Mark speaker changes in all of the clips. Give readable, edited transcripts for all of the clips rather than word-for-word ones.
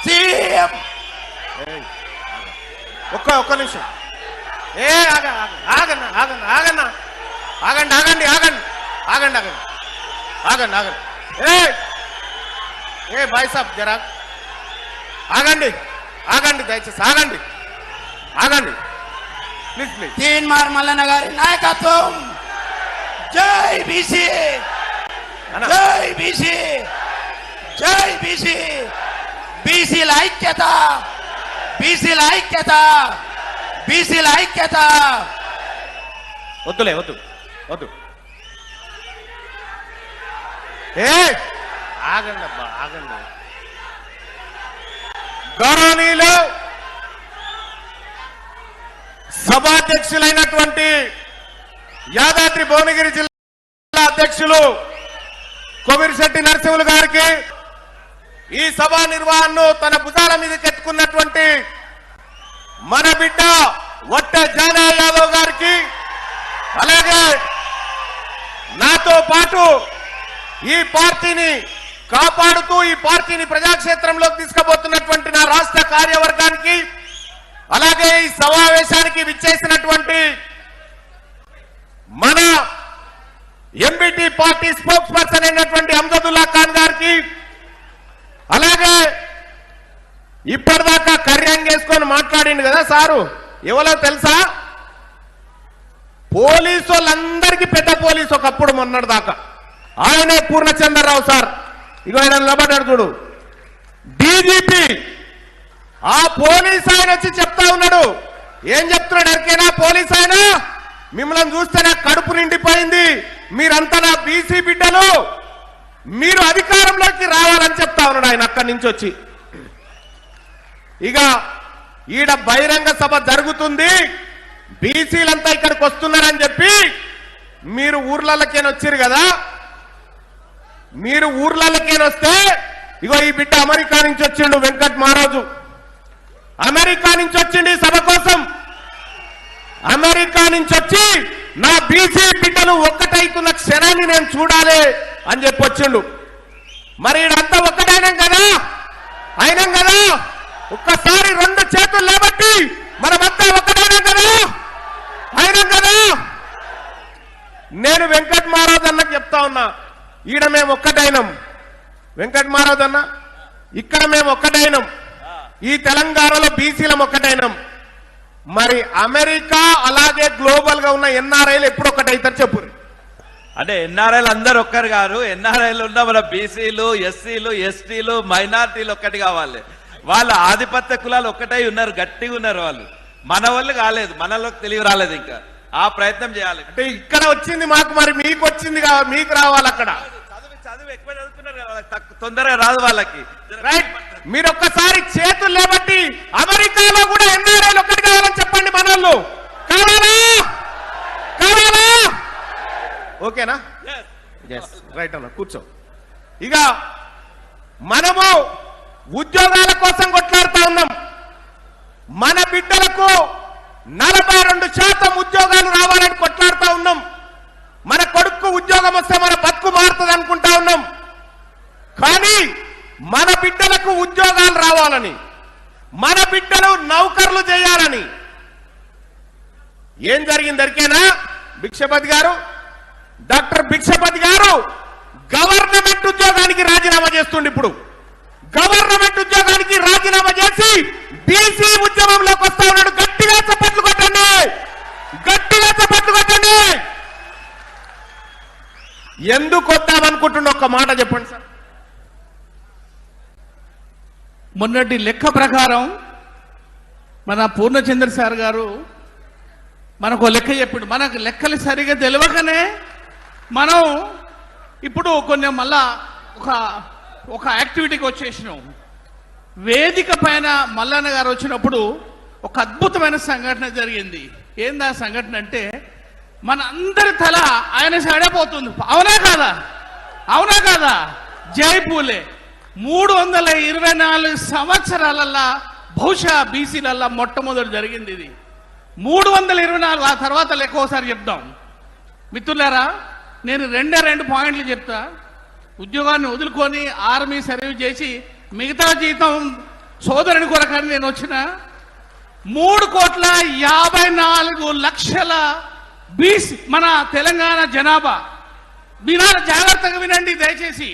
Speaker 1: CM
Speaker 2: ఒక్క నిమిషం. ఆగండి ఆగండి ఆగండి ఆగండి ఆగండి ఆగండి ఆగండి ఆగండి ఆగండి. భాయ్ సాబ్ జరా ఆగండి ఆగండి, దయచేసి ఆగండి ఆగండి ప్లీజ్ ప్లీజ్.
Speaker 1: తీన్మార్ మల్లన్న గారి నాయకత్వం. జై బీసీ, జై బీసీ, జై బీసీ. బీసీల ఐక్యత, బీసీల ఐక్యత, బీసీల ఐక్యత.
Speaker 2: వద్దులే వద్దు వద్దు. ఆగండి అబ్బా ఆగండి. గౌరవనీయులు సభాధ్యక్షులైనటువంటి యాదాద్రి భువనగిరి జిల్లా అధ్యక్షులు కొమిరిశెట్టి నరసింహులు గారికి, ఈ సభా నిర్వహణను తన భుజాల మీద ఎత్తుకున్నటువంటి మన బిడ్డ వట్టె జానయ్య యాదవ్ గారికి, అలాగే నాతో పాటు ఈ పార్టీని కాపాడుతూ ఈ పార్టీని ప్రజాక్షేత్రంలోకి తీసుకుపోతున్నటువంటి నా రాష్ట్ర కార్యవర్గానికి, అలాగే ఈ సమావేశానికి విచ్చేసినటువంటి మన ఎంబీటీ పార్టీ స్పోక్స్ పర్సన్ అయినటువంటి అమ్జదుల్లా ఖాన్ గారికి, అలాగే ఇప్పటిదాకా కర్యాంగేసుకొని మాట్లాడింది కదా సారు, ఎవరో తెలుసా? పోలీసు వాళ్ళందరికీ పెద్ద పోలీసు ఒకప్పుడు మొన్నటి దాకా ఆయనే పూర్ణచంద్రరావు సార్. ఇక ఆయన నిలబడ్డాడు చూడు, డీజీపీ. ఆ పోలీస్ ఆయన వచ్చి చెప్తా ఉన్నాడు. ఏం చెప్తున్నాడు ఎరికైనా పోలీస్ ఆయన? మిమ్మల్ని చూస్తే నాకు కడుపు నిండిపోయింది, మీరంతా నా బీసీ బిడ్డలు, మీరు అధికారంలోకి రావాలని చెప్తా ఉన్నాడు ఆయన అక్కడి నుంచి వచ్చి. ఇక ఈడ బహిరంగ సభ జరుగుతుంది, బీసీలంతా ఇక్కడికి వస్తున్నారని చెప్పి మీరు ఊర్లకేన వచ్చారు కదా. మీరు ఊర్లకేన వస్తే ఇగో ఈ బిడ్డ అమెరికా నుంచి వచ్చిండు, వెంకట్ మహారాజు అమెరికా నుంచి వచ్చిండు సభ కోసం. అమెరికా నుంచి వచ్చి నా బీసీ బిడ్డలు ఒక్కటైతున్న క్షణాన్ని నేను చూడాలి అని చెప్పి వచ్చిండు. మరి ఇదంతా ఒక్కటైనాం కదా, అయినాం కదా. ఒక్కసారి రెండు చేతులు లేబట్టి మనమంతా ఒక్కటైనాం కదా, అయినాం కదా. నేను వెంకట్ మహారాజ్ అన్నకు చెప్తా ఉన్నా, ఈడ మేము ఒక్కటైనాం. వెంకట్ మహారాజ్ అన్న, ఇక్కడ మేము ఒక్కటైనాం, ఈ తెలంగాణలో బీసీలం ఒక్కటైనాం. మరి అమెరికా అలాగే గ్లోబల్ గా ఉన్న ఎన్ఆర్ఐలు ఎప్పుడు ఒక్కటైతారు చెప్పు.
Speaker 3: అంటే ఎన్ఆర్ఐలు అందరు ఒక్కరు గారు, ఎన్ఆర్ఐలు ఉన్న మన బీసీలు, ఎస్సీలు, ఎస్టీలు, మైనార్టీలు ఒక్కటి కావాలి. వాళ్ళ ఆధిపత్య కులాలు ఒక్కటై ఉన్నారు, గట్టిగా ఉన్నారు వాళ్ళు. మన వాళ్ళు కాలేదు, మనలోకి తెలివి రాలేదు. ఇంకా ఆ ప్రయత్నం చేయాలి.
Speaker 2: అంటే ఇక్కడ వచ్చింది మాకు, మరి మీకు వచ్చింది మీకు రావాలి. అక్కడ
Speaker 3: చదువు ఎక్కువ చదువుతున్నారు కదా, తొందరగా రాదు వాళ్ళకి.
Speaker 2: రైట్. మీరు ఒక్కసారి చేతులు లేబట్టి అమెరికాలో కూడా ఎన్ఆర్ఐలు ఒక్కటి కావాలని చెప్పండి. మన వాళ్ళు కావాలా? కావాలా? ఓకేనా? రైట్ అన్న, కూర్చో. ఇక మనము ఉద్యోగాల కోసం కొట్లాడుతూ ఉన్నాం. మన బిడ్డలకు 42% ఉద్యోగాలు రావాలని కొట్లాడుతూ ఉన్నాం. మన కొడుకు ఉద్యోగం వస్తే మన బతుకు మారుతుంది అనుకుంటా ఉన్నాం. కానీ మన బిడ్డలకు ఉద్యోగాలు రావాలని, మన బిడ్డలు నౌకర్లు చేయాలని ఏం జరిగింది ఎరికేనా? భిక్షపతి గారు, డాక్టర్ భిక్షపతి గారు గవర్నమెంట్ ఉద్యోగానికి రాజీనామా చేస్తుండే. ఇప్పుడు గవర్నమెంట్ ఉద్యోగానికి రాజీనామా చేసి బీసీ ఉద్యమంలోకి వస్తా ఉన్నాడు. గట్టిగా చప్పట్లు కొట్టండి, గట్టిగా చప్పట్లు కొట్టండి. ఎందుకు వద్దామనుకుంటుండే ఒక్క మాట చెప్పండి సార్.
Speaker 4: మొన్నటి లెక్క ప్రకారం మన పూర్ణచంద్ర సార్ గారు మనకు లెక్క చెప్పిండు. మనకు లెక్కలు సరిగా తెలియకనే మనం ఇప్పుడు కొంచెం మళ్ళా ఒక యాక్టివిటీకి వచ్చేసినాం. వేదిక పైన మల్లన్న గారు వచ్చినప్పుడు ఒక అద్భుతమైన సంఘటన జరిగింది. ఏందా సంఘటన అంటే, మన అందరి తల ఆయన సైడే పోతుంది. అవునా కాదా? అవునా కాదా? జై పూలే 324 సంవత్సరాలల్లా బహుశా బీసీలల్లా మొట్టమొదటి జరిగింది ఇది. 324. ఆ తర్వాత లెక్క ఒకసారి చెప్దాం మిత్రులారా. నేను 2 పాయింట్లు చెప్తా. ఉద్యోగాన్ని వదులుకొని ఆర్మీ సర్వీస్ చేసి మిగతా జీతం సోదరుని కొరకని నేను వచ్చిన 3,54,00,000 బీసీ మన తెలంగాణ జనాభా. వినాలి, జాగ్రత్తగా వినండి దయచేసి.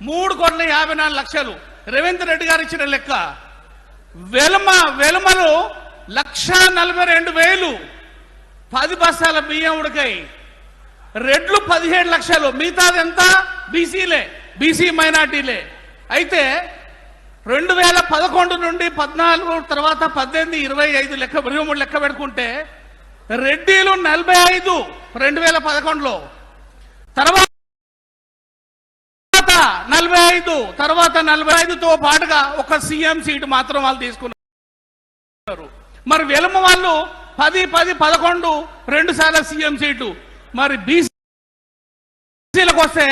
Speaker 4: 3,54,00,000 రేవంత్ రెడ్డి గారు ఇచ్చిన లెక్క. వెలుమలో 1,42,000 10 బస్తాల బియ్యం ఉడకాయి. రెడ్లు 17 లక్షలు, మిగతాది ఎంత బీసీలే, బీసీ మైనార్టీలే. అయితే 2011 నుండి 14 తర్వాత 18, 25 లెక్క 23 లెక్క పెట్టుకుంటే రెడ్డిలు 45 2011లో, తర్వాత 45, తర్వాత 45తో పాటుగా ఒక సీఎం సీటు మాత్రం వాళ్ళు తీసుకున్నారు. మరి వెలుమ వాళ్ళు 10, 11 2 సార్లు సీఎం సీటు. మరి బీసీలకు వస్తే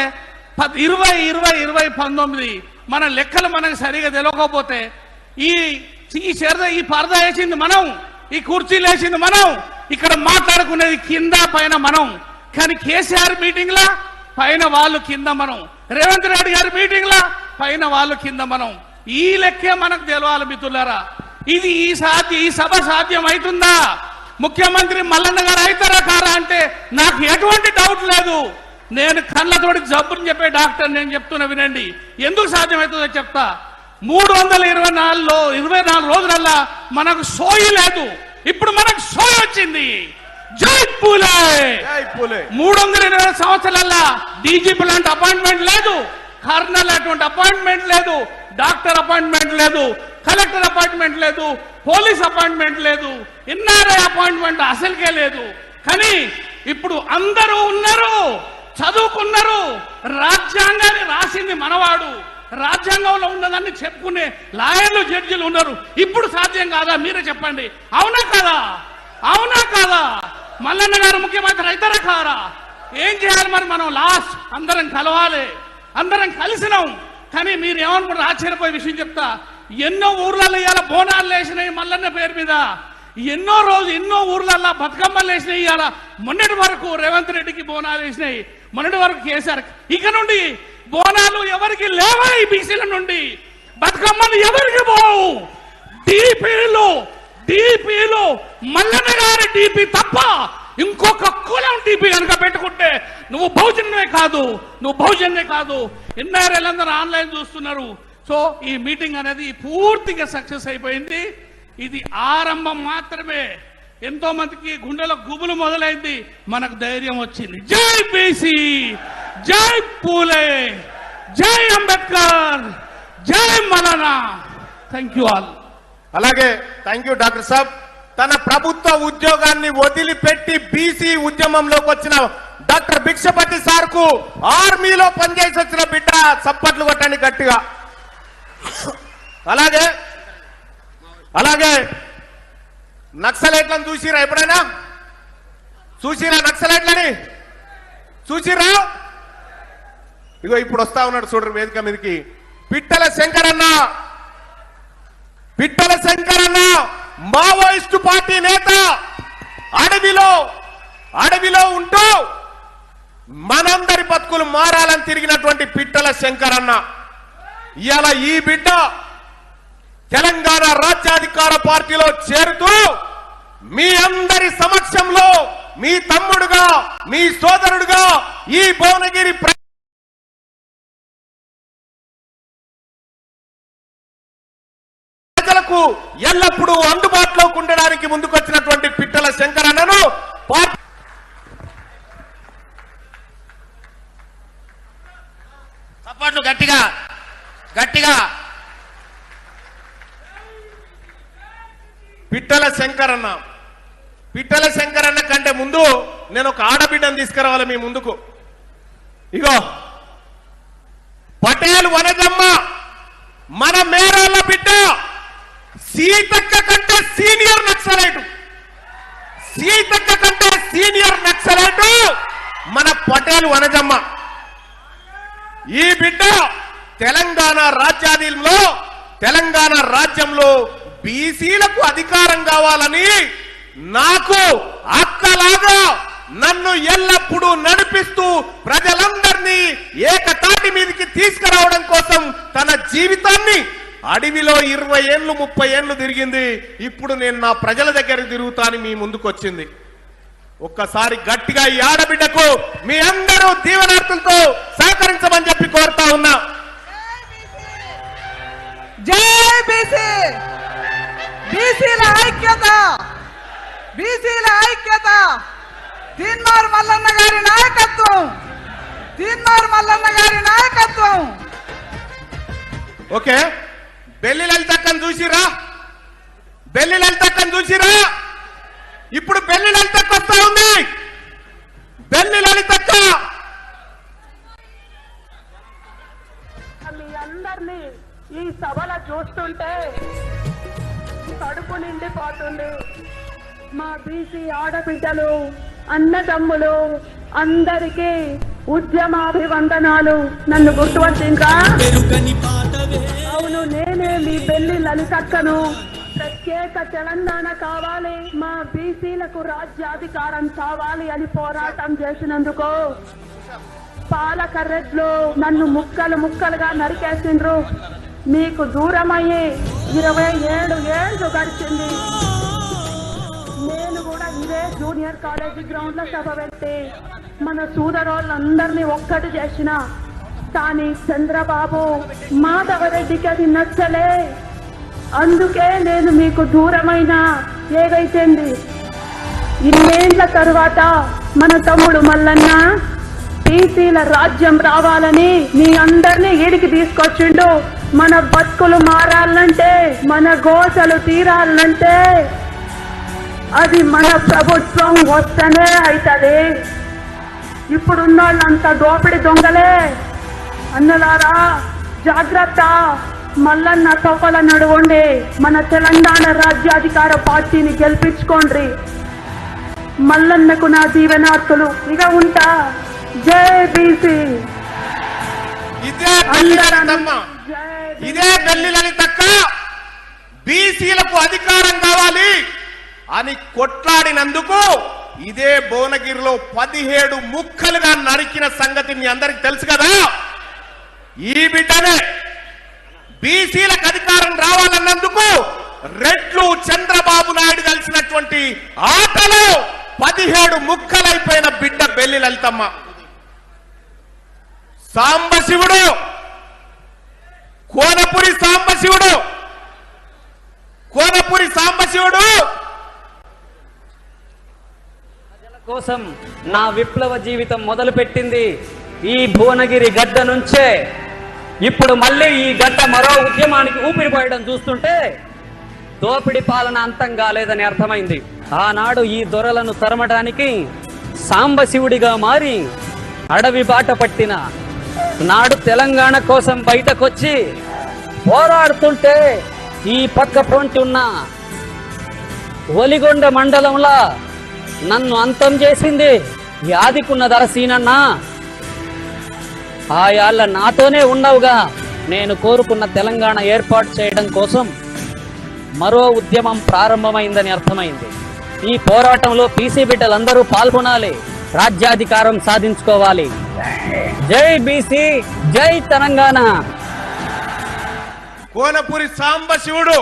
Speaker 4: 20, 19 మన లెక్కలు మనకు సరిగా తెలియకపోతే ఈ పరదా వేసింది మనం, ఈ కుర్చీలు వేసింది మనం, ఇక్కడ మాట్లాడుకునేది కింద పైన మనం. కానీ కేసీఆర్ మీటింగ్ లా పైన వాళ్ళు కింద మనం, రేవంత్ రెడ్డి గారి మీటింగ్ లా పైన వాళ్ళు కింద మనం. ఈ లెక్కే మనకు తెలవాలి మిత్రులారా. ఇది ఈ సభ సాధ్యం అవుతుందా? ముఖ్యమంత్రి మల్లన్న గారు అవుతారా కారా అంటే నాకు ఎటువంటి డౌట్ లేదు. నేను కళ్ళతోటి జబ్బుని చెప్పే డాక్టర్, నేను చెప్తున్నా వినండి. ఎందుకు సాధ్యమవుతుందో చెప్తా. 324 రోజులల్లా మనకు సోయి లేదు, ఇప్పుడు మనకు సోయి వచ్చింది. జై పూలే. 320 సంవత్సరాలల్లా డీజీపీ లాంటి అపాయింట్మెంట్ లేదు, కర్నల్ అటువంటి అపాయింట్మెంట్ లేదు, డాక్టర్ అపాయింట్మెంట్ లేదు, కలెక్టర్ అపాయింట్మెంట్ లేదు, పోలీస్ అపాయింట్మెంట్ లేదు, ఎన్ఆర్ఐ అపాయింట్మెంట్ అసలుకే లేదు. కానీ ఇప్పుడు అందరూ ఉన్నారు, చదువుకున్నారు, రాజ్యాంగాన్ని రాసింది మనవాడు, రాజ్యాంగంలో ఉన్నదాన్ని చెప్పుకునే లాయర్లు, జడ్జిలు ఉన్నారు. ఇప్పుడు సాధ్యం కాదా? మీరే చెప్పండి. అవునా కాదా? అవునా కాదా? మల్లన్న గారు ముఖ్యమంత్రి అవుతారా కారా? ఏం చేయాలి మరి? మనం లాస్ట్ అందరం కలవాలి, అందరం కలిసినాం. కానీ మీరు ఏమనుకుంటారు? ఆశ్చర్యపోయే విషయం చెప్తా. ఎన్నో ఊర్లలో ఇవాళ బోనాలు వేసినాయి మల్లన్న పేరు మీద, ఎన్నో ఊర్లలో బతుకమ్మలు వేసినాయి. ఇవాళ మొన్నటి వరకు రేవంత్ రెడ్డికి బోనాలు వేసినాయి, మొన్నటి వరకు కేసీఆర్. ఇక నుండి బోనాలు ఎవరికి లేవా? ఈ బీసీల నుండి బతుకమ్మలు ఎవరికి పోవు. డీపీలు మల్లన్న గారి డీపీ తప్ప ఇంకొక కులం డీపీ కనుక పెట్టుకుంటే నువ్వు బహుజన్మే కాదు. ఎన్ఆర్ఐలందరూ ఆన్లైన్ చూస్తున్నారు. సో ఈ మీటింగ్ అనేది పూర్తిగా సక్సెస్ అయిపోయింది. ఇది ఆరంభం మాత్రమే. ఎంతో మందికి గుండెలో గుబులు మొదలైంది, మనకు ధైర్యం వచ్చింది. జై బీసీ, జై పూలే, జై అంబేద్కర్, జై మల్లన్న. Thank you all.
Speaker 2: అలాగే థ్యాంక్ యూ డాక్టర్ సాబ్. తన ప్రభుత్వ ఉద్యోగాన్ని వదిలిపెట్టి బీసీ ఉద్యమంలోకి వచ్చిన డాక్టర్ భిక్షపతి సార్ కు ఆర్మీలో పనిచేసి వచ్చిన బిడ్డ చప్పట్లు కొట్టండి గట్టిగా. అలాగే నక్సలైట్లను చూసిరా? ఎప్పుడైనా చూసిరా నక్సలైట్లని? చూసిరా? ఇగో ఇప్పుడు వస్తా ఉన్నాడు చూడరు వేదిక మీదకి పిట్టల శంకరన్న మావోయిస్టు పార్టీ నేత. అడవిలో ఉంటూ మనందరి బతుకులు మారాలని తిరిగినటువంటి పిట్టల శంకరన్న ఇవాళ ఈ బిడ్డ తెలంగాణ రాజ్యాధికార పార్టీలో చేరుతూ మీ అందరి సమక్షంలో మీ తమ్ముడుగా, మీ సోదరుడుగా ఈ భువనగిరి ప్రజలకు ఎల్లప్పుడూ అందుబాటులో ఉండడానికి ముందుకొచ్చినటువంటి పిట్టల శంకరన్నను
Speaker 1: చప్పట్లు గట్టిగా.
Speaker 2: పిట్టల శంకరన్న కంటే ముందు నేను ఒక ఆడబిడ్డను తీసుకురావాలి మీ ముందుకు. ఇగో పటేల్ వనజమ్మ, మన మేరాల బిడ్డ, సీతక్క కంటే సీనియర్ నక్సలైట్ మన పటేల్ వనజమ్మ. ఈ బిడ్డ తెలంగాణ రాజ్యంలో బీసీలకు అధికారం కావాలని నాకు అక్కలాగా నన్ను ఎల్లప్పుడూ నడిపిస్తూ ప్రజలందరినీ ఏకతాటి మీదకి తీసుకురావడం కోసం తన జీవితాన్ని అడవిలో 20 ఏళ్ళు 30 ఏళ్ళు తిరిగింది. ఇప్పుడు నేను నా ప్రజల దగ్గరికి తిరుగుతాను మీ ముందుకు వచ్చింది. ఒక్కసారి గట్టిగా ఈ ఆడబిడ్డకు మీ అందరూ దీవెనార్థులతో సహకరించమని చెప్పి కోరుతా ఉన్నా.
Speaker 5: జై బీసీ, బీసీల ఐక్యత, బీసీల ఐక్యత. తీన్మార్ మల్లన్న గారి నాయకత్వం, తీన్మార్ మల్లన్న గారి నాయకత్వం.
Speaker 2: ఓకే, బెల్లి లలితక్కను చూసిరా, బెల్లి లలితక్కను చూసిరా. ఇప్పుడు బెల్లి లలితక్క వస్తా ఉంది. బెల్లి లలితక్క
Speaker 6: మీ అందరినీ ఈ సభలో చూస్తుంటే కడుపు నిండిపోతుంది. మా బీసీ ఆడబిడ్డలు, అన్నదమ్ములు అందరికీ ఉద్యమాభివందనాలు. నన్ను గుర్తుపట్టిందా? అవును, నేనే మీ బెల్లి లలితక్కను. ప్రత్యేక తెలంగాణ కావాలి, మా బీసీలకు రాజ్యాధికారం కావాలి అని పోరాటం చేసినందుకు పాలకర్రెడ్లు నన్ను ముక్కలు ముక్కలుగా నరికేసిండ్రు. మీకు దూరమయ్యి 27 ఏళ్ళు గడిచింది. నేను కూడా ఇదే జూనియర్ కాలేజీ గ్రౌండ్ లో సభ పెట్టి మన సోదరులందరినీ ఒక్కటి చేసిన. కానీ చంద్రబాబు మాధవరెడ్డికి అది నచ్చలే. అందుకే నేను మీకు దూరమైన. ఏదైతేంది, ఇన్నేళ్ల తరువాత మన తమ్ముడు మల్లన్న బీసీల రాజ్యం రావాలని మీ అందరినీ ఈడికి తీసుకొచ్చిండు. మన బతుకులు మారాలంటే, మన గోసలు తీరాలంటే అది మన ప్రభుత్వం వస్తేనే అవుతుంది. ఇప్పుడున్న వాళ్ళంతా దోపిడి దొంగలే. అన్నలారా జాగ్రత్త, మల్లన్న తొక్కల నడువండి. మన తెలంగాణ రాజ్యాధికార పార్టీని గెలిపించుకోండి. మల్లన్నకు నా దీవెనార్థులు. ఇక ఉంటా. జై బీసీ.
Speaker 2: ఇదే బెల్లి లలితమ్మ, ఇదే బెల్లి లలితక్క బీసీలకు అధికారం కావాలి అని కొట్లాడినందుకు ఇదే భువనగిరిలో 17 ముక్కలుగా నరికిన సంగతి మీ అందరికి తెలుసు కదా. ఈ బిడ్డనే బీసీలకు అధికారం రావాలన్నందుకు రెడ్లు చంద్రబాబు నాయుడు కలిసినటువంటి ఆటలో 17 ముక్కలైపోయిన బిడ్డ బెల్లి లలితమ్మ. సాంబశివుడు, కోనపురి సాంబశివుడు, కోనపురి సాంబశివుడు
Speaker 7: కోసం నా విప్లవ జీవితం మొదలుపెట్టింది ఈ భువనగిరి గడ్డ నుంచే. ఇప్పుడు మళ్ళీ ఈ గడ్డ మరో ఉద్యమానికి ఊపిరిపోయడం చూస్తుంటే దోపిడి పాలన అంతం కాలేదని అర్థమైంది. ఆనాడు ఈ దొరలను తరమడానికి సాంబశివుడిగా మారి అడవి బాట పట్టిన నాడు తెలంగాణ కోసం బయటకొచ్చి పోరాడుతుంటే ఈ పక్క పొంటి ఉన్న ఒలిగొండ మండలంలో నన్ను అంతం చేసింది యాదికున్న దరసీనన్న. ఆయాళ్ళ నాతోనే ఉండవుగా నేను కోరుకున్న తెలంగాణ ఏర్పాటు చేయడం కోసం మరో ఉద్యమం ప్రారంభమైందని అర్థమైంది. ఈ పోరాటంలో పీసీ బిడ్డలందరూ పాల్గొనాలి, రాజ్యాధికారం సాధించుకోవాలి. జై బీసీ, జై తెలంగాణ.
Speaker 2: కోనపురి సాంబశివుడు,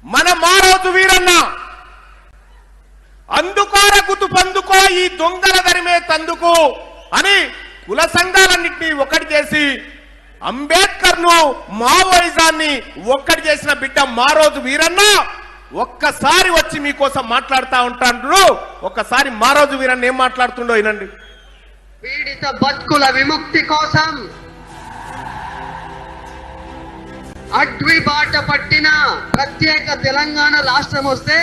Speaker 2: మన మారోజు వీరన్న, అందుకోర గుతు పందుకో ఈ దొంగల దరిమే తందుకు అని కుల సంఘాలన్నింటినీ ఒకటి చేసి అంబేద్కర్ ను మావోయిజాన్ని ఒక్కటి చేసిన బిడ్డ మారోజు వీరన్న ఒక్కసారి వచ్చి మీకోసం మాట్లాడుతూ ఉంటాడు. ఒక్కసారి మారోజు వీరన్న ఏం మాట్లాడుతుండో వినండి.
Speaker 8: పీడిత బతుకుల విముక్తి కోసం అడ్వి బాట పట్టిన ప్రత్యేక తెలంగాణ రాష్ట్రం వస్తే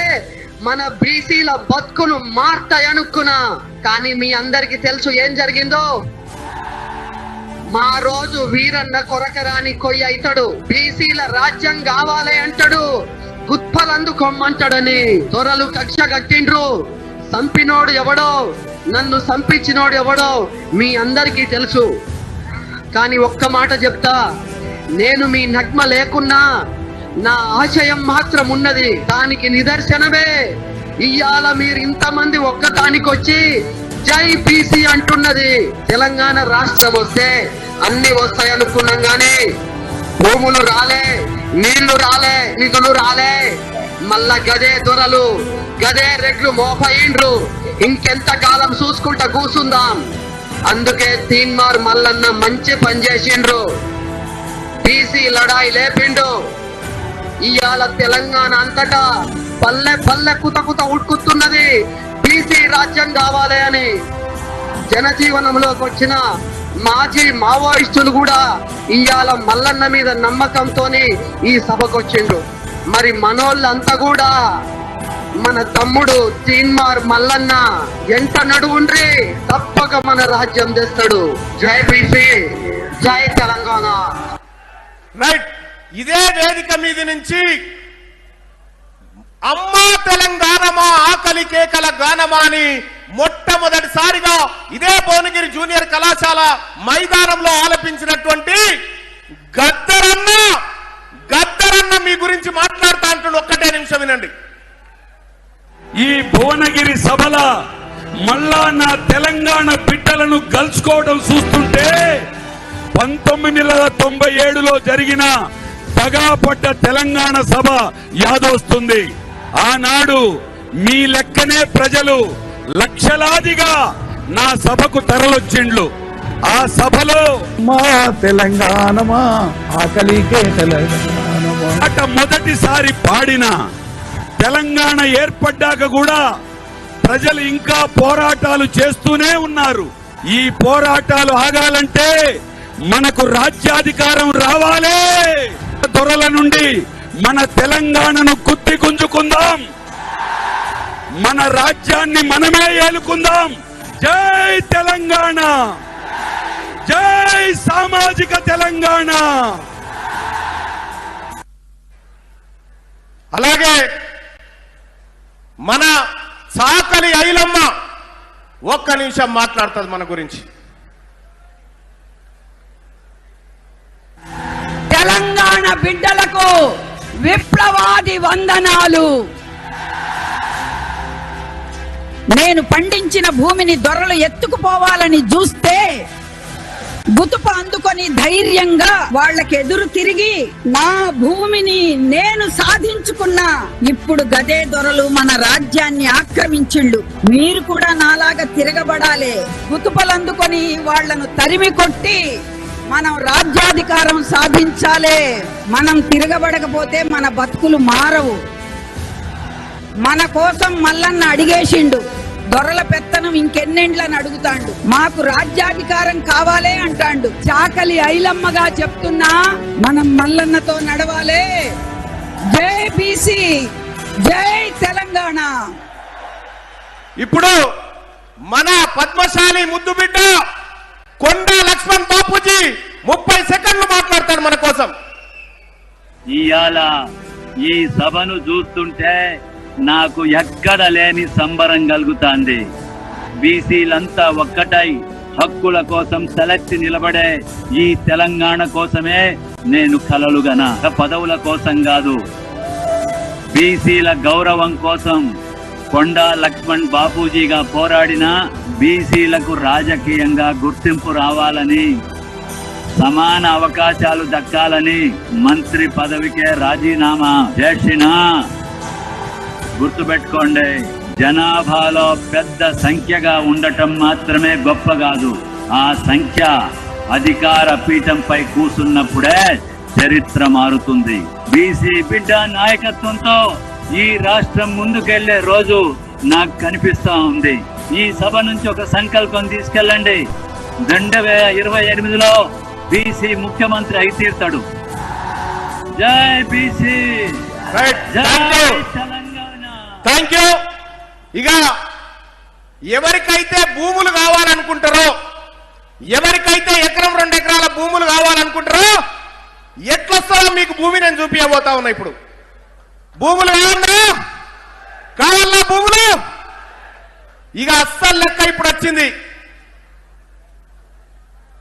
Speaker 8: మన బీసీల బతుకులు మారుతాయనుకున్నా. కానీ మీ అందరికి తెలుసు ఏం జరిగిందో. మా రోజు వీరన్న కొరకరాని కొయ్య అవుతాడు, బీసీల రాజ్యం కావాలి అంటాడు, గుత్పలందుకొమ్మంటాడని దొరలు కక్ష కట్టిండ్రు. సంపినోడు ఎవడో, నన్ను సంపించినోడు ఎవడో మీ అందరికీ తెలుసు. కానీ ఒక్క మాట చెప్తా, నేను మీ నగ్మ లేకున్నా నా ఆశయం మాత్రం ఉన్నది. దానికి నిదర్శనమే ఇవాళ మీరు ఇంతమంది ఒక్కదానికొచ్చి జై బీసీ అంటున్నది. తెలంగాణ రాష్ట్రం వస్తే అన్ని వస్తాయనుకున్నాం, కానీ భూములు రాలే, నీళ్లు రాలే, నిధులు రాలే, మళ్ళా గదే దొరలు గదే రెడ్లు మోపయిండ్రు. ఇంకెంత కాలం చూసుకుంటా కూసుందాం. అందుకే తీన్మార్ మల్లన్న మంచి పని చేసిండ్రు. బీసీ లడాయి లేపిండు. ఇవాళ తెలంగాణ అంతటా పల్లె పల్లె కుత కుత ఉడుకుతున్నది బీసీ రాజ్యం కావాలి అని. జనజీవనంలోకి వచ్చిన మాజీ మావోయిస్టులు కూడా ఇవాళ మల్లన్న మీద నమ్మకంతోని ఈ సభకు వచ్చిండ్రు. మరి మనోళ్ళంతా కూడా మన తమ్ముడు తీన్మార్ మల్లన్న ఎంట నడువుండ్రి, తప్పక మన రాజ్యం తెస్తాడు. జై బీసీ, జై తెలంగాణ.
Speaker 2: రైట్. ఇదే వేదిక మీద నుంచి అమ్మా తెలంగాణమా ఆకలి కేకల గానమా అని మొట్టమొదటిసారిగా ఇదే భువనగిరి జూనియర్ కళాశాల మైదానంలో ఆలపించినటువంటి గద్దరన్న మీ గురించి మాట్లాడుతా అంటున్న ఒక్కటే నిమిషం వినండి.
Speaker 9: ఈ భువనగిరి సభల మళ్ళా నా తెలంగాణ బిడ్డలను గెలుచుకోవడం చూస్తుంటే 1997లో జరిగిన తగాపడ్డ తెలంగాణ సభ యాదొస్తుంది. ఆనాడు మీ లెక్కనే ప్రజలు లక్షలాదిగా నా సభకు తరలొచ్చిండ్లు. ఆ సభలో
Speaker 4: మా తెలంగాణమా ఆకలికే తెలంగాణమా
Speaker 9: అట మొదటిసారి పాడిన తెలంగాణ ఏర్పడ్డాక కూడా ప్రజలు ఇంకా పోరాటాలు చేస్తూనే ఉన్నారు. ఈ పోరాటాలు ఆగాలంటే మనకు రాజ్యాధికారం రావాలి. దొరల నుండి మన తెలంగాణను కుత్తి గుంజుకుందాం, మన రాజ్యాన్ని మనమే ఏలుకుందాం. జై తెలంగాణ, జై సామాజిక తెలంగాణ.
Speaker 2: అలాగే మన చాకలి ఐలమ్మ ఒక్క నిమిషం మాట్లాడుతుంది మన గురించి.
Speaker 5: తెలంగాణ బిడ్డలకు విప్లవాది వందనాలు. నేను పండించిన భూమిని దొరలు ఎత్తుకుపోవాలని చూస్తే గుతుప అందుకొని ధైర్యంగా వాళ్ళకి ఎదురు తిరిగి నా భూమిని నేను సాధించుకున్నా. ఇప్పుడు గదే దొరలు మన రాజ్యాన్ని ఆక్రమించిండు. మీరు కూడా నాలాగా తిరగబడాలి. గుతుపలు అందుకొని వాళ్లను తరిమి కొట్టి మనం రాజ్యాధికారం సాధించాలి. మనం తిరగబడకపోతే మన బతుకులు మారవు. మన కోసం మల్లన్న అడిగేసిండు. దొరల పెత్తనం ఇంకెన్నెండ్లని అడుగుతాండు. మాకు రాజ్యాధికారం కావాలే అంటాండు. చాకలి ఐలమ్మగా చెప్తున్నా, మనం మల్లన్నతో నడవాలే. జై బీసీ, జై తెలంగాణ.
Speaker 2: ఇప్పుడు మన పద్మశాలి ముద్దు బిడ్డ కొండా లక్ష్మణ్ బాపూజీ 30 సెకండ్లు మాట్లాడతాడు మన కోసం.
Speaker 10: ఇయాల ఈ సభను చూస్తుంటే నాకు ఎక్కడ లేని సంబరం కలుగుతాంది. బీసీలంతా ఒక్కటై హక్కుల కోసం తలెత్తి నిలబడే ఈ తెలంగాణ కోసమే నేను కలలుగన, పదవుల కోసం కాదు. బీసీల గౌరవం కోసం కొండా లక్ష్మణ్ బాపూజీగా పోరాడిన బీసీలకు రాజకీయంగా గుర్తింపు రావాలని, సమాన అవకాశాలు దక్కాలని మంత్రి పదవికే రాజీనామా చేసిన. గుర్తుపెట్టుకోండి, జనాభాలో పెద్ద సంఖ్యగా ఉండటం మాత్రమే గొప్ప కాదు. ఆ సంఖ్య అధికార పీఠంపై కూసున్నప్పుడే చరిత్ర మారుతుంది. బీసీ బిడ్డ నాయకత్వంతో ఈ రాష్ట్రం ముందుకెళ్లే రోజు నాకు కనిపిస్తా ఉంది. ఈ సభ నుంచి ఒక సంకల్పం తీసుకెళ్ళండి. 2028లో బీసీ ముఖ్యమంత్రి అయి తీర్తాడు. జై బీసీ, జై తెలంగాణ.
Speaker 2: Thank you. ఇక ఎవరికైతే భూములు కావాలనుకుంటారో, ఎవరికైతే ఎకరం 2 ఎకరాల భూములు కావాలనుకుంటారో, ఎట్లొస్తారో మీకు భూమి నేను చూపించబోతా ఉన్నా. ఇప్పుడు భూములు కావాలన్నా భూములు ఇక అస్సలు లెక్క ఇప్పుడు వచ్చింది.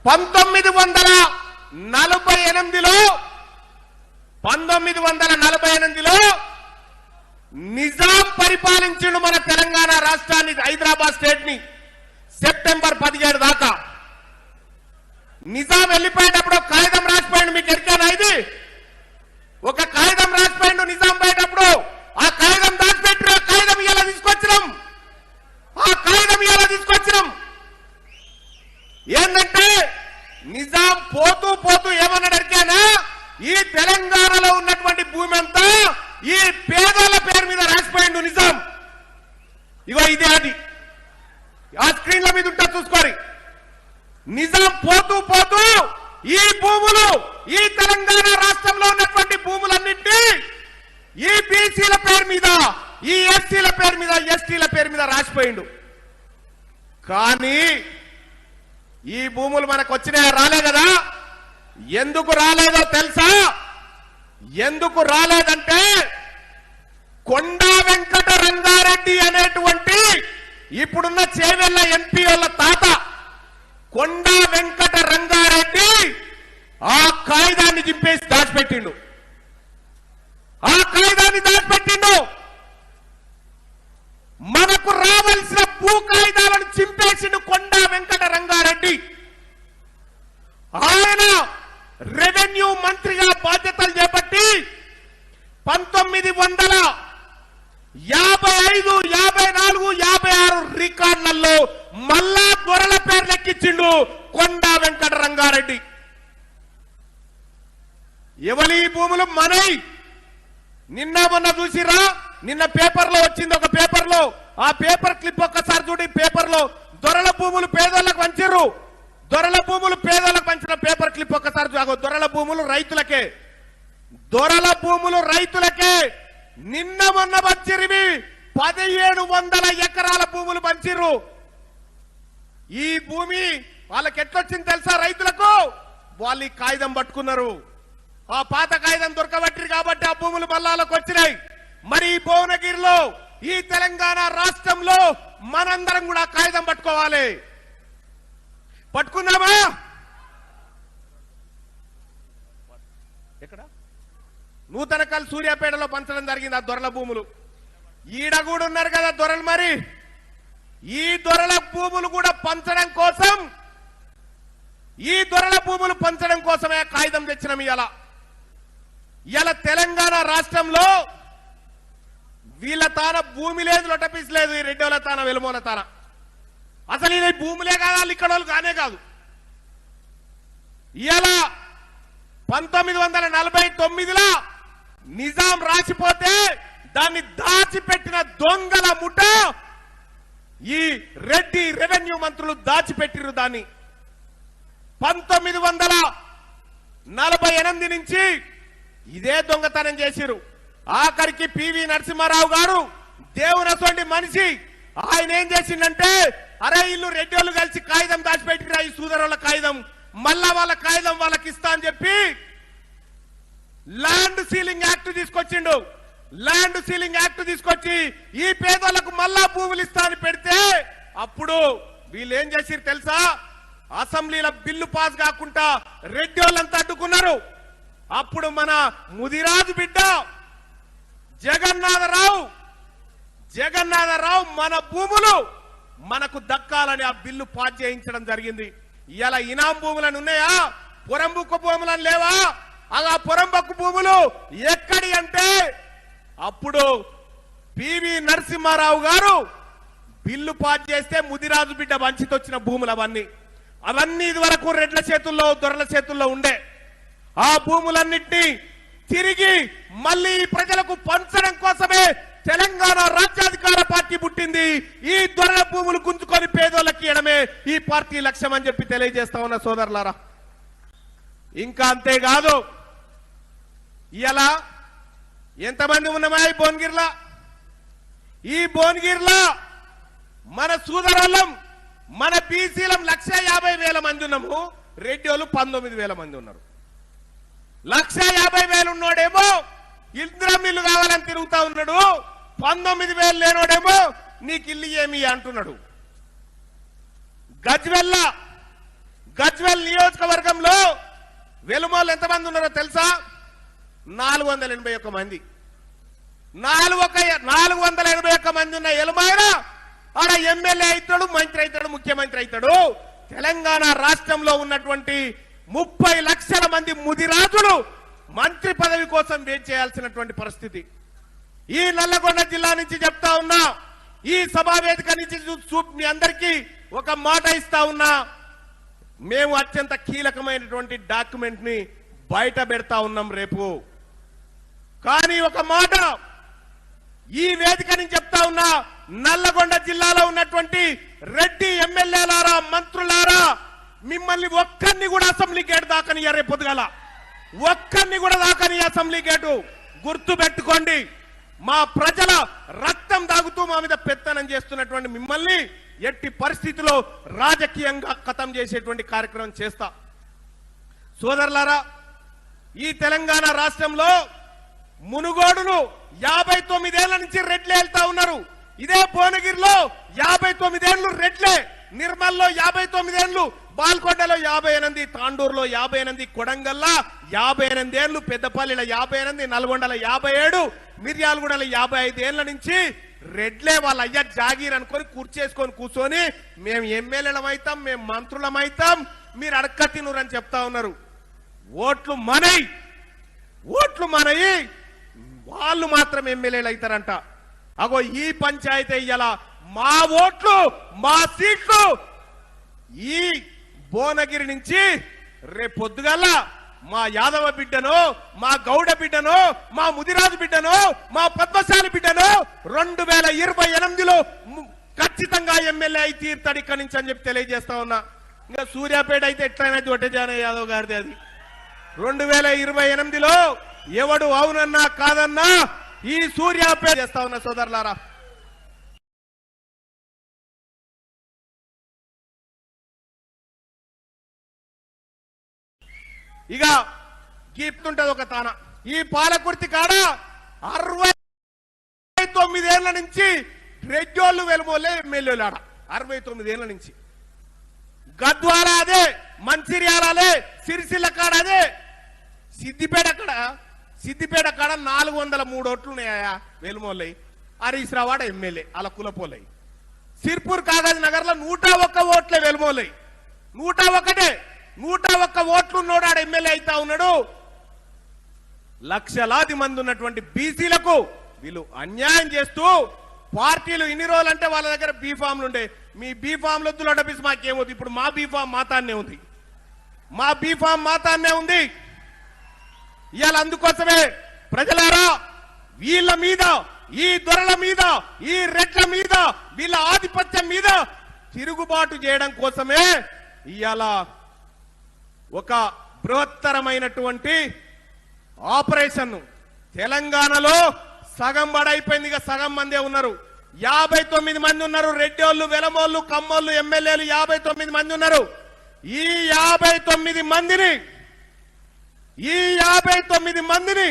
Speaker 2: 1948లో నిజాం పరిపాలించిండు మన తెలంగాణ రాష్ట్రాన్ని, హైదరాబాద్ స్టేట్ ని సెప్టెంబర్ 17 దాకా. నిజాం వెళ్ళిపోయేటప్పుడు కాగితం రాసిపోయింది. మీకు ఎరికేనా ఇది? ఈ తెలంగాణలో ఉన్నటువంటి భూమి అంతా ఈ పేదల పేరు మీద రాసిపోయిండు నిజాం. ఇగో ఇదే అది, ఆ స్క్రీన్ల మీద ఉంటా చూసుకోరి. నిజాం పోతూ పోతూ ఈ భూములు, ఈ తెలంగాణ రాష్ట్రంలో ఉన్నటువంటి భూములన్నింటినీ ఈ బీసీల పేరు మీద, ఈ ఎస్సీల పేరు మీద, ఎస్టీల పేరు మీద రాసిపోయిండు. కానీ ఈ భూములు మనకు వచ్చినాయా? రాలే కదా. ఎందుకు రాలేదో తెలుసా? ఎందుకు రాలేదంటే కొండా వెంకట రంగారెడ్డి అనేటువంటి ఇప్పుడున్న చేవెళ్ల ఎంపీ వాళ్ళ తాత కొండా వెంకట రంగారెడ్డి ఆ కాగితాన్ని చింపేసి దాచిపెట్టిండు. ఆ కాగితాన్ని దాచిపెట్టిండు. మనకు రావాల్సిన భూ కాగితాలను చింపేసిండు కొండా వెంకట రంగారెడ్డి. ఆయన రెవెన్యూ మంత్రిగా బాధ్యతలు చేపట్టి 1955, 54, 56 రికార్డులలో మళ్ళా దొరల పేర్లు ఎక్కించిండు కొండా వెంకట రంగారెడ్డి. ఎవరి భూములు మనై? నిన్న మొన్న చూసిరా? నిన్న పేపర్లో వచ్చింది, ఒక పేపర్లో. ఆ పేపర్ క్లిప్ ఒక్కసారి చూడి. పేపర్లో దొరల భూములు పేదోళ్ళకు పంచిర్రు. దొరల భూములు పేదోళ్ళకు పంచిన పేపర్ క్లిప్ ఒక్కసారి చూగో. దొరల భూములు రైతులకే, దొరల భూములు రైతులకే. నిన్న మొన్న పంచిరివి 1700 ఎకరాల భూములు పంచిర్రు. ఈ భూమి వాళ్ళకి ఎట్లొచ్చింది తెలుసా? రైతులకు వాళ్ళు ఈ కాగితం పట్టుకున్నారు. ఆ పాత కాగితం దొరకబట్టిరు కాబట్టి ఆ భూములు మల్లాలకు వచ్చినాయి. మరి ఈ భువనగిరిలో, ఈ తెలంగాణ రాష్ట్రంలో మనందరం కూడా కాగితం పట్టుకోవాలి. పట్టుకున్నామా? ఎక్కడ? నూతనకల్ సూర్యాపేటలో పంచడం జరిగింది ఆ దొరల భూములు. ఈడ కూడా ఉన్నారు కదా దొరలు. మరి ఈ దొరల భూములు కూడా పంచడం కోసం, ఈ దొరల భూములు పంచడం కోసమే కాగితం తెచ్చినాం. ఇలా తెలంగాణ రాష్ట్రంలో వీళ్ళ తాన భూమి లేదు, లొటపీస్ లేదు. ఈ రెడ్డోల తాన, వెలుమోల తాన. అసలు ఈ భూములే కాదు, ఇక్కడ వాళ్ళు కానే కాదు. ఇలా 1949లో నిజాం రాసిపోతే దాన్ని దాచిపెట్టిన దొంగల ముఠ ఈ రెడ్డి రెవెన్యూ మంత్రులు దాచిపెట్టిరు. దాన్ని 1948 నుంచి ఇదే దొంగతనం చేసిరు. ఆఖరికి పివి నరసింహారావు గారు దేవునటువంటి మనిషి, ఆయన ఏం చేసిందంటే, అరే ఇల్లు రెడ్డిలు కలిసి కాగితం దాచిపెట్టిరా, ఈ సూదరుల కాగితం, మళ్ళా వాళ్ళ కాగితం వాళ్ళకి ఇస్తా అని చెప్పి ల్యాండ్ సీలింగ్ యాక్ట్ తీసుకొచ్చిండు. ల్యాండ్ సీలింగ్ యాక్ట్ తీసుకొచ్చి ఈ పేదలకు మళ్ళా భూములు ఇస్తా అని పెడితే, అప్పుడు వీళ్ళు ఏం చేసిరు తెలుసా? అసెంబ్లీలో బిల్లు పాస్ కాకుండా రెడ్డి వాళ్ళంతా అడ్డుకున్నారు. అప్పుడు మన ముదిరాజు బిడ్డ జగన్నాథరావు మన భూములు మనకు దక్కాలని ఆ బిల్లు పాస్ చేయించడం జరిగింది. ఇలా ఇనాం భూములను ఉన్నాయా? పొరంబుక్కు భూములను లేవా? ఆ పొరంబక్కు భూములు ఎక్కడి అంటే అప్పుడు పివి నరసింహారావు గారు బిల్లు పాస్ చేస్తే ముదిరాజు బిడ్డ వంచితొచ్చిన భూములు అవన్నీ ఇదివరకు రెడ్ల చేతుల్లో, దొరల చేతుల్లో ఉండే. ఆ భూములన్నింటినీ తిరిగి మళ్ళీ ప్రజలకు పంచడం కోసమే తెలంగాణ రాజ్యాధికార పార్టీ పుట్టింది. ఈ దొరల భూములు గుంజుకొని పేదోళ్ళకి ఇవ్వడమే ఈ పార్టీ లక్ష్యం అని చెప్పి తెలియజేస్తా ఉన్న సోదరులారా. ఇంకా అంతేకాదు, ఇలా ఎంతమంది ఉన్నామా ఈ భువనగిరిలో? ఈ భువనగిరిలో మన సోదరులం, మన బీసీలం 150,000 మంది ఉన్నాము. రెడ్డి వాళ్ళు 19,000 మంది ఉన్నారు. 150,000 ఉన్నోడేమో ఇంద్రం ఇల్లు కావాలని తిరుగుతా ఉన్నాడు. 19,000 లేనోడేమో నీకు ఇల్లు ఏమి అంటున్నాడు. గజ్వెల్ నియోజకవర్గంలో వెలుమోళ్ళు ఎంతమంది ఉన్నారో తెలుసా? 481 మంది. 481 మంది ఉన్న ఎలుమాయన ఆడ ఎమ్మెల్యే అవుతాడు, మంత్రి అవుతాడు, ముఖ్యమంత్రి అవుతాడు. తెలంగాణ రాష్ట్రంలో ఉన్నటువంటి 30 లక్షల మంది ముదిరాజులు మంత్రి పదవి కోసం వెయిట్ చేయాల్సినటువంటి పరిస్థితి. ఈ నల్లగొండ జిల్లా నుంచి చెప్తా ఉన్నా, ఈ సభావేదిక నుంచి మీ అందరికీ ఒక మాట ఇస్తా ఉన్నా, మేము అత్యంత కీలకమైనటువంటి డాక్యుమెంట్ ని బయట పెడతా ఉన్నాం రేపు. కానీ ఒక మాట ఈ వేదిక నుంచి చెప్తా ఉన్నా, నల్లగొండ జిల్లాలో ఉన్నటువంటి రెడ్డి ఎమ్మెల్యేలారా, మంత్రులారా, మిమ్మల్ని ఒక్కరిని కూడా అసెంబ్లీ గేట్ దాకనియ్య. రేపు పొద్దుగాల ఒక్కరిని కూడా దాకని అసెంబ్లీ గేటు. గుర్తు పెట్టుకోండి, మా ప్రజల రక్తం దాగుతూ మా మీద పెత్తనం చేస్తున్నటువంటి మిమ్మల్ని ఎట్టి పరిస్థితిలో రాజకీయంగా ఖతం చేసేటువంటి కార్యక్రమం చేస్తా. సోదరులారా, ఈ తెలంగాణ రాష్ట్రంలో మునుగోడును 59 ఏళ్ల నుంచి రెడ్లే వెళ్తా ఉన్నారు. ఇదే భువనగిరిలో 59 ఏళ్లు రెడ్లే, నిర్మల్లో 59 ఏళ్లు, బాల్కొండలో 58, తాండూరులో 58, కొడంగల్లో 58 ఏళ్లు, పెద్దపల్లిలో 58, నల్గొండలో 57, మిర్యాలగూడలో 55 ఏళ్ల నుంచి రెడ్లే వాళ్ళ అయ్య జాగీర్ అనుకొని కూర్చేసుకొని కూర్చొని మేము ఎమ్మెల్యేలం అవుతాం, మేము మంత్రులం అవుతాం, మీరు అడక్క తినురు అని చెప్తా ఉన్నారు. ఓట్లు మనయి, వాళ్ళు మాత్రం ఎమ్మెల్యేలు అవుతారంట. అగో ఈ పంచాయతీ ఇయ్యాల మా ఓట్లు, మా సీట్లు ఈ భువనగిరి నుంచి రేపు పొద్దుగల మా యాదవ బిడ్డను, మా గౌడ బిడ్డను, మా ముదిరాజు బిడ్డను, మా పద్మశాలి బిడ్డను 2028లో ఖచ్చితంగా ఎమ్మెల్యే అయి తీర్తాడు ఇక్కడి నుంచి అని చెప్పి తెలియజేస్తా ఉన్నా. ఇంకా సూర్యాపేట అయితే ఎట్లయినది ఒట్టజాన యాదవ్ గారిది. అది 2028లో ఎవడు అవునన్నా కాదన్నా ఈ సూర్యాపేట చేస్తా ఉన్నా. సోదరులారా, ఇక గీప్తుంటది ఒక తాన. ఈ పాలకుర్తి కాడ 69 ఏళ్ల నుంచి రెడ్డోళ్ళు వెలుమోలే ఎమ్మెల్యేలు ఆడ 69 ఏళ్ల నుంచి. గద్వాల అదే, మంచిర్యాల అదే, సిరిసిల్ల కాడ అదే, సిద్దిపేట కాడ 403 ఓట్లు ఉన్నాయా వెలుమోళ్ళయి. హరీష్ రావు ఆడ ఎమ్మెల్యే అలా కులపోలయి. సిర్పూర్ కాగజ్ నగర్ లో 101 ఓట్లే వెలుమోళ్ళయి. 101 ఓట్లు ఉన్నాడు ఆడ ఎమ్మెల్యే అయితా ఉన్నాడు. లక్షలాది మంది ఉన్నటువంటి బీసీలకు వీళ్ళు అన్యాయం చేస్తూ పార్టీలు ఇన్ని రోజులు అంటే వాళ్ళ దగ్గర బీఫామ్లు ఉండే. మీ బీఫామ్లు వద్దులో డబ్బిస్ మాకేమవుతుంది. ఇప్పుడు మా బీఫామ్ మాతాన్నే ఉంది. ఇవాళ అందుకోసమే ప్రజలారా, వీళ్ళ మీద, ఈ దొరల మీద, ఈ రెడ్ల మీద, వీళ్ళ ఆధిపత్యం మీద తిరుగుబాటు చేయడం కోసమే ఇవాళ ఒక బృహత్తరమైనటువంటి ఆపరేషన్. తెలంగాణలో సగం బడైపోయింది, ఇక సగం మందే ఉన్నారు. 59 మంది ఉన్నారు. రెడ్డోళ్ళు, వెలమోళ్ళు, కమ్మోళ్ళు ఎమ్మెల్యేలు 59 మంది ఉన్నారు. ఈ 59 మందిని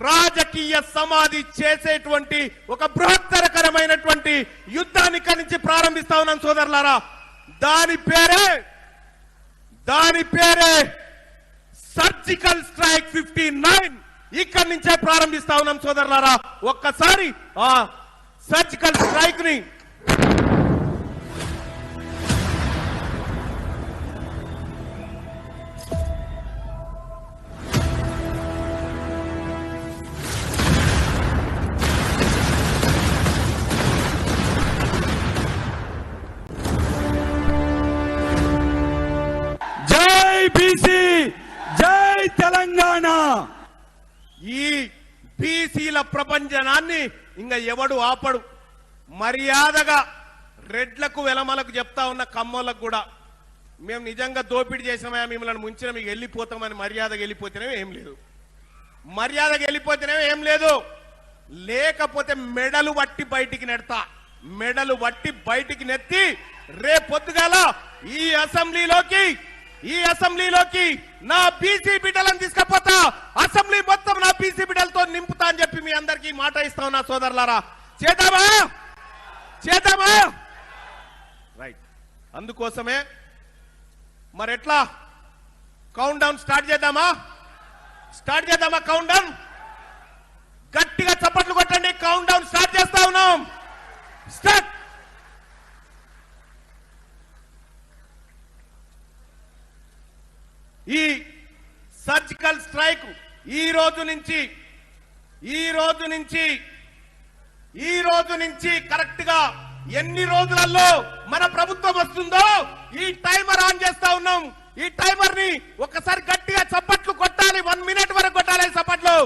Speaker 2: రాజకీయ సమాధి చేసేటువంటి ఒక బృహత్తరకరమైనటువంటి యుద్ధాన్ని ఇక్కడి నుంచి ప్రారంభిస్తా ఉన్నాం సోదరులారా. దాని పేరే సర్జికల్ స్ట్రైక్ 59 ఇక్కడి నుంచే ప్రారంభిస్తా ఉన్నాం సోదరులారా. ఒక్కసారి ఆ సర్జికల్ స్ట్రైక్ ని
Speaker 9: బీసీ జై తెలంగాణ.
Speaker 2: ఈ బీసీల ప్రపంచనాన్ని ఇంకా ఎవడు ఆపడు. మర్యాదగా రెడ్లకు, వెలమలకు చెప్తా ఉన్న కమ్మోళ్ళకు కూడా, మేము నిజంగా దోపిడీ చేసినామా, మిమ్మల్ని ముంచిన మీకు వెళ్ళిపోతామని మర్యాదగా వెళ్ళిపోతేనే ఏం లేదు. లేకపోతే మెడలు వట్టి బయటికి నెడతా. మెడలు వట్టి బయటికి నెత్తి రేపొద్దుగాల ఈ అసెంబ్లీలోకి నా బీసీ బిడ్డలను తీసుకపోతా. అసెంబ్లీ మొత్తం నా బీసీ బిడ్డలతో నింపుతా అని చెప్పి మీ అందరికీ మాట ఇస్తా ఉన్నా సోదరులారా. చేద్దామా? రైట్. అందుకోసమే మరి ఎట్లా కౌంట్ డౌన్ స్టార్ట్ చేద్దామా? కౌంట్ డౌన్ గట్టిగా చప్పట్లు కొట్టండి. కౌంట్ డౌన్ స్టార్ట్ చేస్తా ఉన్నాం. స్టార్ట్. ఈ సర్జికల్ స్ట్రైక్ ఈ రోజు నుంచి కరెక్ట్ గా ఎన్ని రోజులలో మన ప్రభుత్వం వస్తుందో ఈ టైమర్ ఆన్ చేస్తా ఉన్నాం. ఈ టైమర్ ని ఒక్కసారి గట్టిగా చప్పట్లు కొట్టాలి. 1 మినిట్ వరకు కొట్టాలి చప్పట్లు.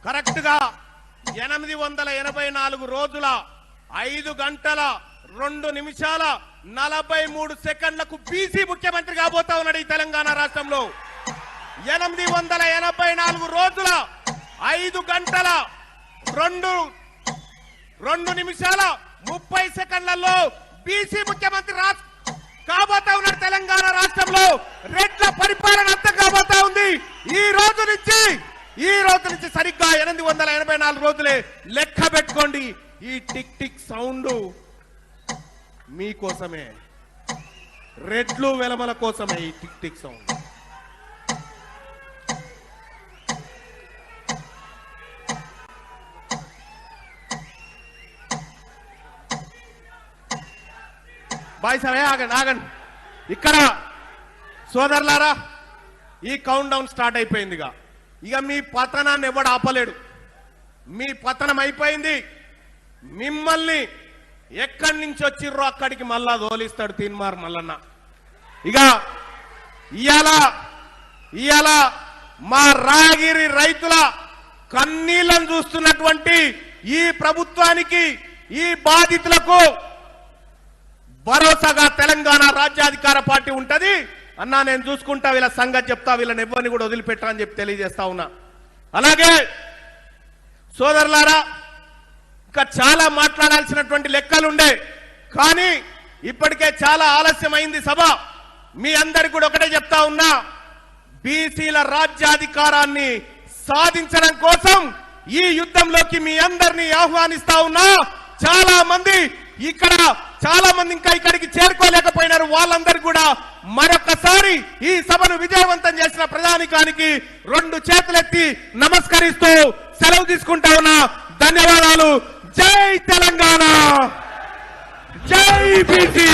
Speaker 2: కరెక్ట్ గా 884 రోజుల 5 గంటల 2 నిమిషాల 43 సెకండ్లకు బీసీ ముఖ్యమంత్రి కాబోతా ఉన్నాడు ఈ తెలంగాణ రాష్ట్రంలో. 884 రోజుల 5 గంటల 2 నిమిషాల 30 సెకండ్లలో బీసీ ముఖ్యమంత్రి కాబోతా ఉన్నాడు తెలంగాణ రాష్ట్రంలో. రెడ్ల పరిపాలన అంతా కాబోతా ఉంది. ఈ రోజు నుంచి సరిగ్గా 884 రోజులే లెక్క పెట్టుకోండి. ఈ టిక్ టిక్ సౌండ్ మీకోసమే, రెడ్లు వెలమల కోసమే ఈ టిక్ టిక్ సౌండ్. బాయ్ సరే ఆగండి. ఇక్కడ సోదరులారా, ఈ కౌంట్ డౌన్ స్టార్ట్ అయిపోయిందిగా. ఇక మీ పతనాన్ని ఎవడు ఆపలేడు. మీ పతనం అయిపోయింది. మిమ్మల్ని ఎక్కడి నుంచి వచ్చిర్రో అక్కడికి మళ్ళా దోలిస్తాడు తీన్మార్ మల్లన్న. ఇక ఇయాల మా రాగిరి రైతుల కన్నీళ్లను చూస్తున్నటువంటి ఈ ప్రభుత్వానికి, ఈ బాధితులకు భరోసాగా తెలంగాణ రాజ్యాధికార పార్టీ ఉంటది. అన్నా నేను చూసుకుంటా, వీళ్ళ సంగతి చెప్తా, వీళ్ళని ఎవరిని కూడా వదిలిపెట్టా అని చెప్పి తెలియజేస్తా ఉన్నా. అలాగే సోదరులారా, ఇంకా చాలా మాట్లాడాల్సినటువంటి లెక్కలుండే, కానీ ఇప్పటికే చాలా ఆలస్యమైంది సభ. మీ అందరికి కూడా ఒకటే చెప్తా ఉన్నా, బీసీల రాజ్యాధికారాన్ని సాధించడం కోసం ఈ యుద్ధంలోకి మీ అందరినీ ఆహ్వానిస్తా ఉన్నా. చాలా మంది ఇంకా ఇక్కడికి చేరుకోలేకపోయినారు. వాళ్ళందరూ కూడా మరొకసారి ఈ సభను విజయవంతం చేసిన ప్రధానికానికి 2 చేతులెత్తి నమస్కరిస్తూ సెలవు తీసుకుంటా ఉన్నా. ధన్యవాదాలు. జై తెలంగాణ, జై బీసీ.